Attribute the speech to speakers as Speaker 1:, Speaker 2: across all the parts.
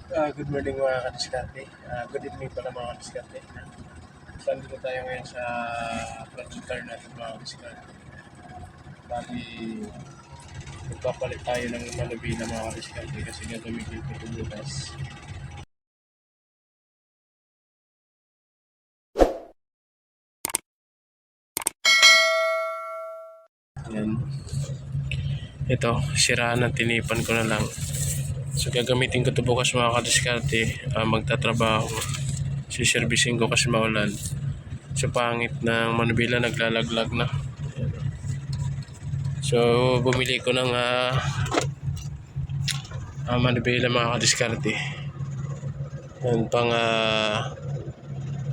Speaker 1: Good morning mga kadiskarte. Good evening pala mga kadiskarte. So, andito tayo ngayon sa project car natin mga kadiskarte. Bali, magpapalit tayo ng manubila mga kadiskarte kasi gagamitin ko ito bukas. Yan. Ito, siraan na tinipan ko na lang. So, gagamitin ko ito bukas mga kadiskarte. Magtatrabaho. Siservisin ko kasi maulan. Sa pangit ng manubila, naglalaglag na. So, bumili ko ng manubila mga kadiskarte. Yan, pang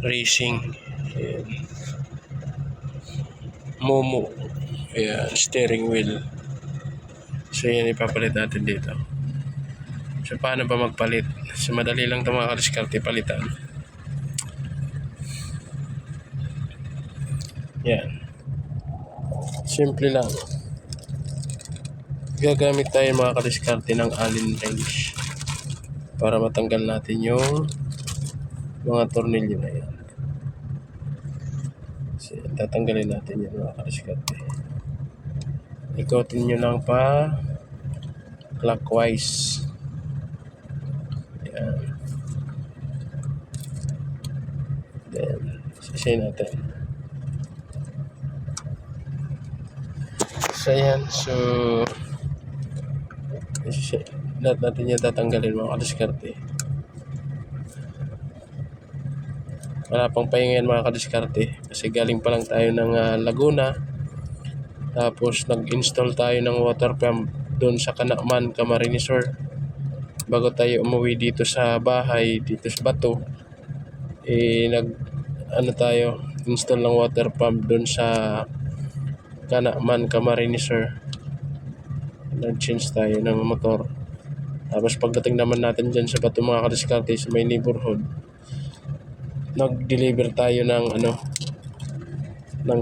Speaker 1: racing. Ayan. Momo. Ayan, steering wheel. So, yan ipapalit natin dito. So, paano ba magpalit? So, madali lang ito mga kadiskarte palitan. Yan. Simple lang. Gagamit tayo mga kadiskarte ng Allen wrench para matanggal natin yung mga tornilyo na yan. So, tatanggalin natin yan mga kadiskarte. Ikotin nyo lang pa clockwise. Yan. Then, sisay natin. So, yan. So, lahat natin yan tatanggalin mga kadiskarte. Wala pang pahinga yan mga kadiskarte kasi galing pa lang tayo ng Laguna, tapos nag-install tayo ng water pump doon sa Canacman, Camarines Sur bago tayo umuwi dito sa bahay, dito sa Bato. Tayo install ng water pump doon sa Canacman, Camarines Sur. Nag-change tayo ng motor. Tapos pagdating naman natin dyan sa Bato mga kadiskarte sa may neighborhood, nag-deliver tayo ng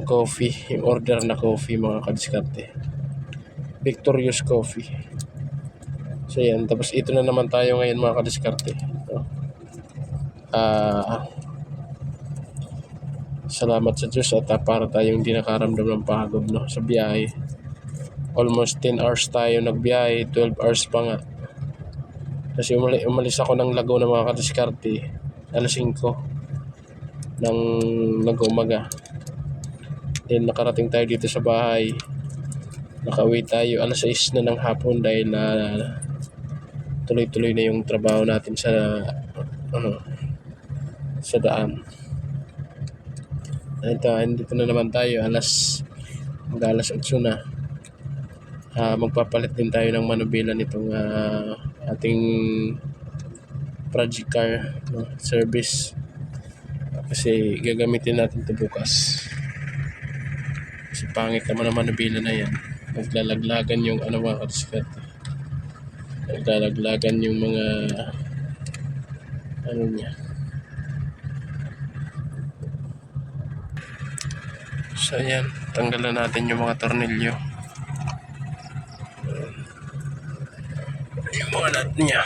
Speaker 1: coffee, yung order na coffee mga kadiskarte. Victorious Coffee. So yan, tapos ito na naman tayo ngayon mga kadiskarte. Salamat sa Diyos at para tayong hindi nakaramdam ng pagod sa biyahe. Almost 10 hours tayo nagbiyahe, 12 hours pa nga. Kasi umalis ako ng Laguna mga kadiskarte alas 5 ng nag-umaga. Then nakarating tayo dito sa bahay. Nakauwi tayo alas 6 na ng hapon dahil tuloy-tuloy na yung trabaho natin sa daan. Dito na naman tayo alas 8 na. Magpapalit din tayo ng manubila nitong ating project car service kasi gagamitin natin ito bukas. Kasi pangit naman ang manubila na yan. Naglalaglagan yung mga kadiskarte. Naglalaglagan yung mga niya. So yan, tanggalan natin yung mga tornilyo. Yung mga nut niya.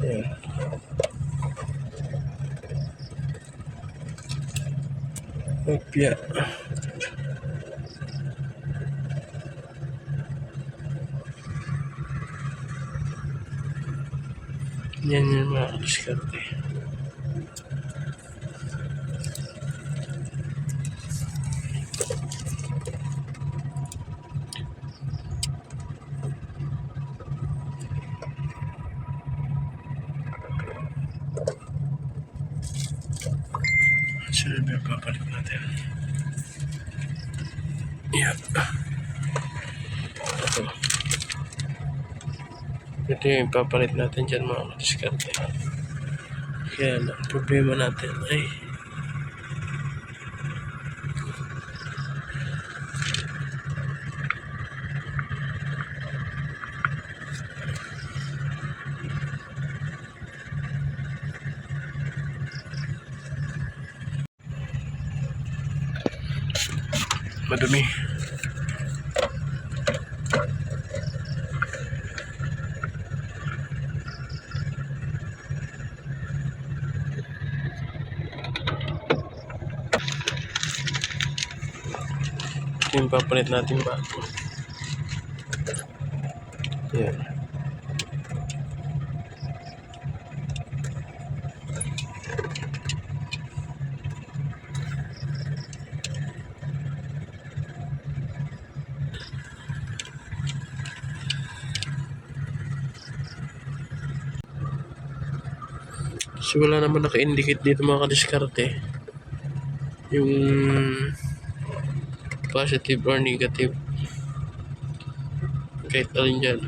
Speaker 1: Ayan. Opya. Yan yung mga kadiskarte. Sino ba papalit natin? Yan. Ito yung papalit natin dyan mga kadiskarte. Kaya ang problema natin ay madumi. yung papalit natin bago. Yan. So wala naman naka-indicate dito mga kadiskarte yung positive or negative kahit alin dyan.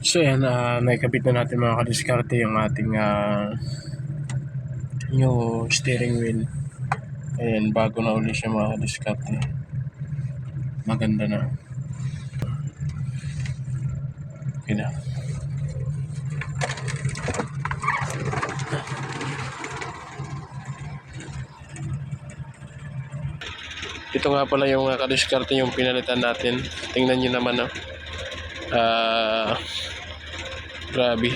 Speaker 1: So yan, naikabit na natin mga kadiskarte yung ating new steering wheel. Ayan, bago na uli siya mga kadiskarte. Maganda na. Okay na. Ito nga pala yung kadiskarte yung pinalitan natin. Tingnan nyo naman, no? Grabe.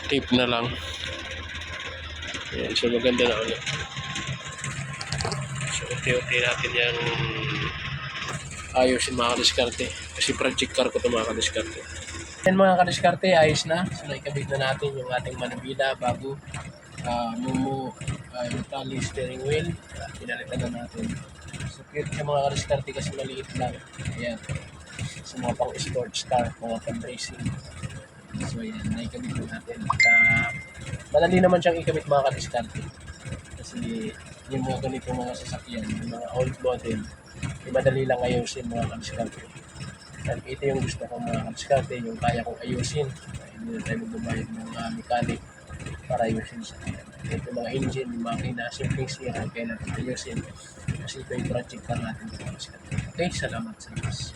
Speaker 1: Tape na lang. Ayan, so maganda na ulit. So unti-unti natin yung ayusin mga kadiskarte. Kasi project car ko ito mga kadiskarte. Yan mga kadiskarte, ayos na. So naikabit na natin yung ating manubila bago yung tali steering wheel. Pinalitan na natin. So cute yung mga kadiskarte kasi maliit lang. Ayan. So mga pang sports car, mga pang racing. So yan, naikabit na natin. Madali naman siyang ikabit mga kadiskarte. Kasi yung mga ganitong mga sasakyan, yung mga old model, madali lang ayusin mga kadiskarte. At ito yung gusto ko mga kadiskarte, yung kaya kong ayusin. Hindi na tayo magbabayad ng mechanic para ayusin sa kanya. Ito mga engine, yung makina, simpleng sira, kaya natin ayusin. Kasi ito yung project ka natin mga kadiskarte. Okay, salamat sa mas.